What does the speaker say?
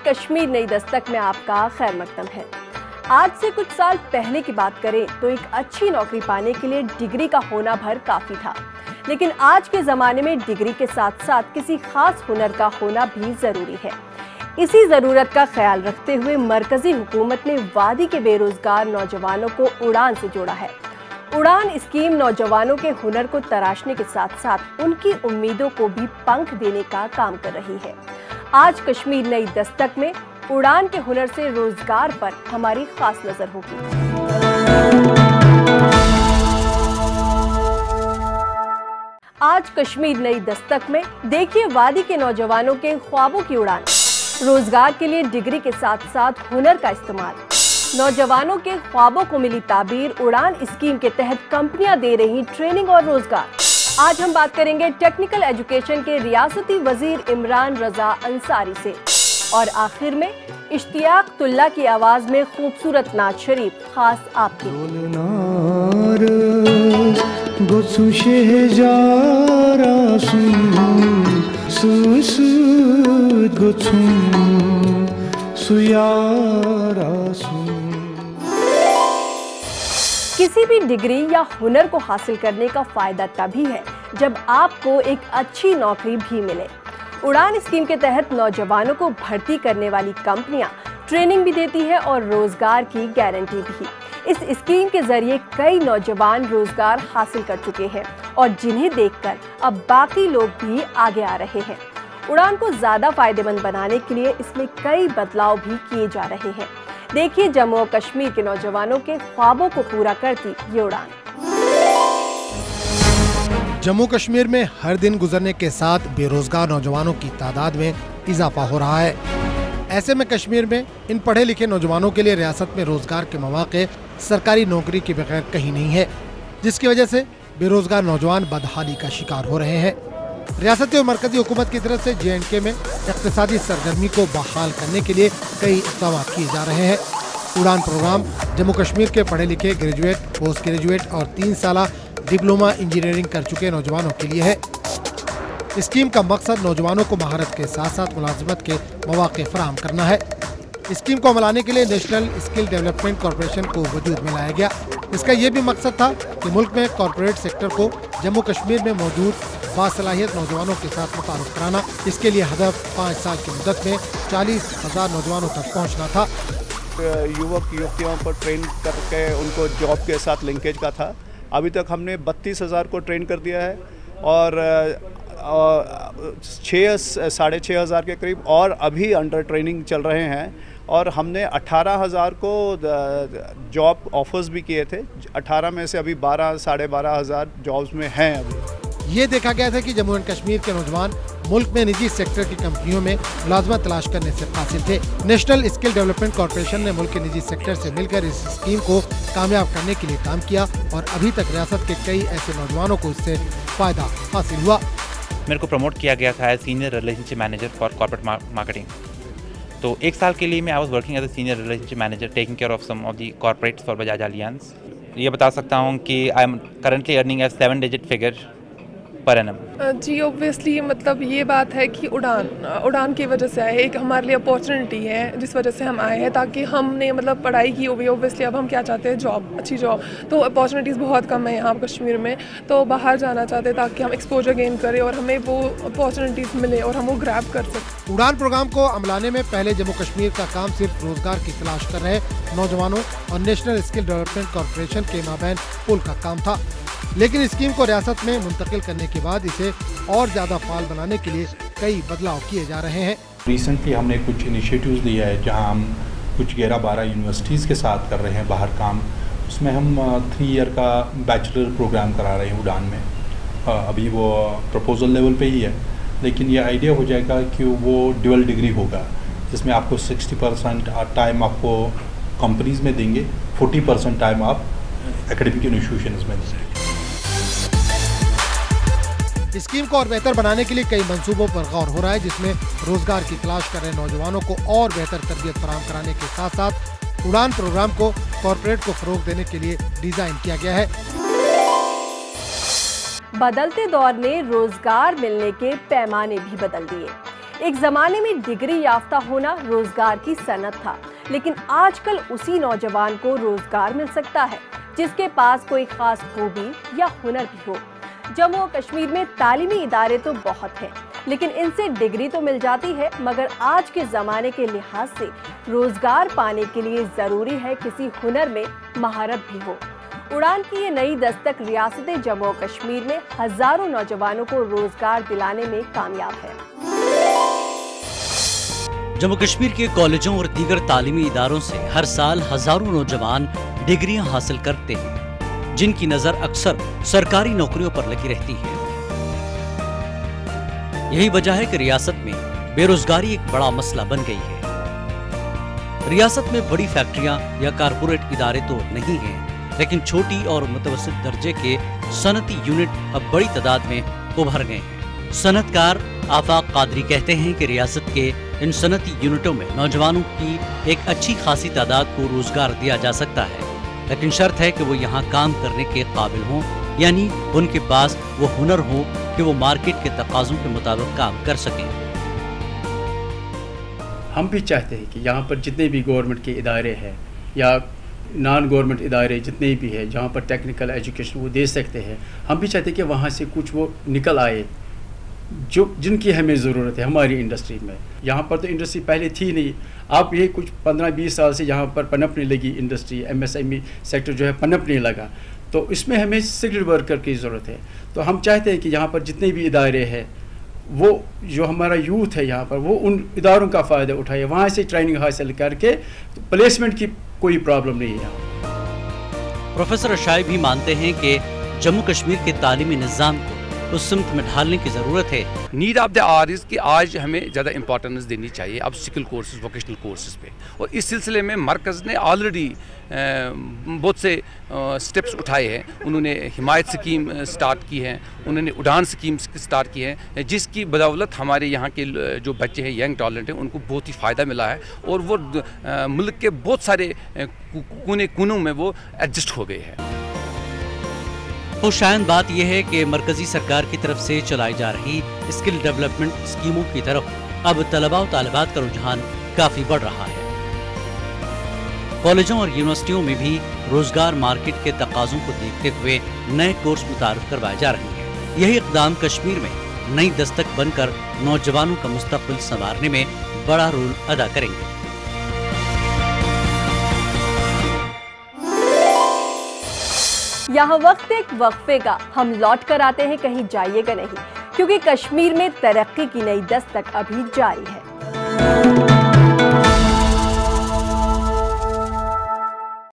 कश्मीर नई दस्तक में आपका खैर मकदम है। आज से कुछ साल पहले की बात करें तो एक अच्छी नौकरी पाने के लिए डिग्री का होना भर काफी था, लेकिन आज के जमाने में डिग्री के साथ साथ किसी खास हुनर का होना भी जरूरी है। इसी जरूरत का ख्याल रखते हुए मरकजी हुकूमत ने वादी के बेरोजगार नौजवानों को उड़ान से जोड़ा है। उड़ान स्कीम नौजवानों के हुनर को तराशने के साथ साथ उनकी उम्मीदों को भी पंख देने का काम कर रही है। आज कश्मीर नई दस्तक में उड़ान के हुनर से रोजगार पर हमारी खास नजर होगी। आज कश्मीर नई दस्तक में देखिए वादी के नौजवानों के ख्वाबों की उड़ान, रोजगार के लिए डिग्री के साथ साथ हुनर का इस्तेमाल। नौजवानों के ख्वाबों को मिली ताबीर, उड़ान स्कीम के तहत कंपनियां दे रही ट्रेनिंग और रोजगार। आज हम बात करेंगे टेक्निकल एजुकेशन के रियासती वजीर इमरान रजा अंसारी से, और आखिर में इश्तियाकुल्लाह की आवाज में खूबसूरत नात शरीफ खास आपके किसी भी डिग्री या हुनर को हासिल करने का फायदा तभी है जब आपको एक अच्छी नौकरी भी मिले। उड़ान स्कीम के तहत नौजवानों को भर्ती करने वाली कंपनियां ट्रेनिंग भी देती है और रोजगार की गारंटी भी। इस स्कीम के जरिए कई नौजवान रोजगार हासिल कर चुके हैं और जिन्हें देखकर अब बाकी लोग भी आगे आ रहे हैं। उड़ान को ज्यादा फायदेमंद बनाने के लिए इसमें कई बदलाव भी किए जा रहे हैं। देखिए जम्मू और कश्मीर के नौजवानों के ख्वाबों को पूरा करती ये उड़ान। जम्मू कश्मीर में हर दिन गुजरने के साथ बेरोजगार नौजवानों की तादाद में इजाफा हो रहा है। ऐसे में कश्मीर में इन पढ़े लिखे नौजवानों के लिए रियासत में रोजगार के मौके सरकारी नौकरी के बगैर कहीं नहीं है, जिसकी वजह से बेरोजगार नौजवान बदहाली का शिकार हो रहे हैं। रियासती और मरकजी हुकूमत की तरफ से JNK में इक़्तिसादी सरगर्मी को बहाल करने के लिए कई इक़दाम किए जा रहे हैं। उड़ान प्रोग्राम जम्मू कश्मीर के पढ़े लिखे ग्रेजुएट, पोस्ट ग्रेजुएट और 3 साल डिप्लोमा इंजीनियरिंग कर चुके नौजवानों के लिए है। स्कीम का मकसद नौजवानों को महारत के साथ साथ मुलाजमत के मौके फराहम करना है। स्कीम को अमलाने के लिए नेशनल स्किल डेवलपमेंट कॉरपोरेशन को वजूद में लाया गया। इसका ये भी मकसद था कि मुल्क में कॉरपोरेट सेक्टर को जम्मू कश्मीर में मौजूद बासलाहियत नौजवानों के साथ मुतारुफ कराना। इसके लिए हदफ 5 साल की मुद्दत में 40,000 नौजवानों तक पहुँचना था। युवक युवतियों को ट्रेन करके उनको जॉब के साथ लिंकेज का था। अभी तक हमने 32,000 को ट्रेन कर दिया है और 6,500 के करीब और अभी अंडर ट्रेनिंग चल रहे हैं। और हमने 18,000 को जॉब ऑफर्स भी किए थे। 18 में से अभी 12,500 जॉब्स में हैं अभी। ये देखा गया था कि जम्मू एंड कश्मीर के नौजवान मुल्क में निजी सेक्टर की कंपनियों में मुलाजमत तलाश करने से कासिल थे। नेशनल स्किल डेवलपमेंट कॉरपोरेशन ने मुल्क के निजी सेक्टर से मिलकर इस स्कीम को कामयाब करने के लिए काम किया और अभी तक रियासत के कई ऐसे नौजवानों को इससे फायदा हासिल हुआ। मेरे को प्रमोट किया गया था as senior relationship manager for corporate marketing. तो 1 साल के लिए मैं I was working as a senior relationship manager taking care of some of the corporates for Bajaj Allianz. ये बता सकता हूँ कि I am currently earning as 7 digit figure per annum. जी ऑब्वियसली मतलब ये बात है कि उड़ान की वजह से आए, एक हमारे लिए अपॉर्चुनिटी है जिस वजह से हम आए हैं, ताकि हमने मतलब पढ़ाई की हुई ऑब्वियसली अब हम क्या चाहते हैं जॉब, अच्छी जॉब। तो अपॉर्चुनिटीज़ बहुत कम है यहाँ कश्मीर में, तो बाहर जाना चाहते हैं ताकि हम एक्सपोजर गेन करें और हमें वो अपॉर्चुनिटीज़ मिले और हम वो ग्रैब कर सकें। उड़ान प्रोग्राम को अमलाने में पहले जम्मू कश्मीर का काम सिर्फ रोजगार की तलाश कर रहे नौजवानों और नेशनल स्किल डेवलपमेंट कॉरपोरेशन के माबैन पुल का काम था, लेकिन स्कीम को रियासत में मुंतकिल करने के बाद इसे और ज़्यादा फाल बनाने के लिए कई बदलाव किए जा रहे हैं। रिसेंटली हमने कुछ इनिशिएटिव्स लिया है जहां हम कुछ 11-12 यूनिवर्सिटीज़ के साथ कर रहे हैं बाहर काम। उसमें हम 3 ईयर का बैचलर प्रोग्राम करा रहे हैं उड़ान में। अभी वो प्रपोजल लेवल पे ही है, लेकिन ये आइडिया हो जाएगा कि वो ड्यूअल डिग्री होगा, जिसमें आपको 60% टाइम आपको कंपनीज़ में देंगे, 40% टाइम आप एकेडमिक इंस्टीट्यूशंस में देंगे। स्कीम को और बेहतर बनाने के लिए कई मंसूबों पर गौर हो रहा है, जिसमें रोजगार की तलाश कर रहे नौजवानों को और बेहतर तरबियत फराहम कराने के साथ साथ उड़ान प्रोग्राम को कॉरपोरेट को फरोग देने के लिए डिजाइन किया गया है। बदलते दौर ने रोजगार मिलने के पैमाने भी बदल दिए। एक जमाने में डिग्री याफ्ता होना रोजगार की सनत था, लेकिन आजकल उसी नौजवान को रोजगार मिल सकता है जिसके पास कोई खास खूबी या हुनर भी हो। जम्मू और कश्मीर में तालीमी इदारे तो बहुत हैं, लेकिन इनसे डिग्री तो मिल जाती है, मगर आज के ज़माने के लिहाज से रोज़गार पाने के लिए ज़रूरी है किसी हुनर में महारत भी हो। उड़ान की ये नई दस्तक रियासत जम्मू और कश्मीर में हज़ारों नौजवानों को रोज़गार दिलाने में कामयाब है। जम्मू कश्मीर के कॉलेजों और दीगर तालीमी इदारों से हर साल हज़ारों नौजवान डिग्रियां हासिल करते हैं, जिनकी नज़र अक्सर सरकारी नौकरियों पर लगी रहती है। यही वजह है कि रियासत में बेरोजगारी एक बड़ा मसला बन गई है। रियासत में बड़ी फैक्ट्रियां या कारपोरेट इदारे तो नहीं हैं, लेकिन छोटी और मुतवस्सित दर्जे के सनती यूनिट अब बड़ी तादाद में उभर गए हैं। सनतकार आफाक कादरी कहते हैं कि रियासत के इन सनती यूनिटों में नौजवानों की एक अच्छी खासी तादाद को रोजगार दिया जा सकता है, लेकिन शर्त है कि वो यहाँ काम करने के काबिल हों, यानी उनके पास वो हुनर हो कि वो मार्केट के तकाज़ों के मुताबिक काम कर सकें। हम भी चाहते हैं कि यहाँ पर जितने भी गवर्नमेंट के इदारे हैं या नॉन गवर्नमेंट इदारे जितने भी हैं जहाँ पर टेक्निकल एजुकेशन वो दे सकते हैं, हम भी चाहते हैं कि वहाँ से कुछ वो निकल आए जो जिनकी हमें ज़रूरत है हमारी इंडस्ट्री में। यहाँ पर तो इंडस्ट्री पहले थी नहीं, आप ये कुछ 15-20 साल से यहाँ पर पनपने लगी इंडस्ट्री, MSME सेक्टर जो है पनपने लगा, तो इसमें हमें स्किल्ड वर्कर की ज़रूरत है। तो हम चाहते हैं कि यहाँ पर जितने भी इदारे हैं वो जो हमारा यूथ है यहाँ पर वो उन इदारों का फ़ायदा उठाए, वहाँ से ट्रेनिंग हासिल करके तो प्लेसमेंट की कोई प्रॉब्लम नहीं है। प्रोफेसर अशाई भी मानते हैं कि जम्मू कश्मीर के तालीमी निज़ाम को उस सिमत में ढालने की ज़रूरत है। Need of the our is कि आज हमें ज़्यादा इंपॉर्टेंस देनी चाहिए अब स्किल कोर्सेज, वोकेशनल कोर्सेज पे, और इस सिलसिले में मरकज़ ने ऑलरेडी बहुत से स्टेप्स उठाए हैं। उन्होंने हिमायत स्कीम स्टार्ट की है, उन्होंने उड़ान स्कीम स्टार्ट की है, जिसकी बदौलत हमारे यहाँ के जो बच्चे हैं, यंग टैलेंट हैं, उनको बहुत ही फ़ायदा मिला है और वो मुल्क के बहुत सारे कोने कोनों में वो एडजस्ट हो गए हैं। खुशायन बात यह है कि मरकजी सरकार की तरफ से चलाई जा रही स्किल डेवलपमेंट स्कीमों की तरफ अब तलबा और तालिबात का रुझान काफी बढ़ रहा है। कॉलेजों और यूनिवर्सिटियों में भी रोजगार मार्केट के तकाजों को देखते हुए नए कोर्स मुतारिफ करवाए जा रहे हैं। यही इक़दाम कश्मीर में नई दस्तक बनकर नौजवानों का मुस्तक़बिल संवारने में बड़ा रोल अदा करेंगे। यहाँ वक्त एक वक्फे का, हम लौट कर आते हैं, कहीं जाइएगा नहीं, क्योंकि कश्मीर में तरक्की की नई दस्तक अभी जारी है।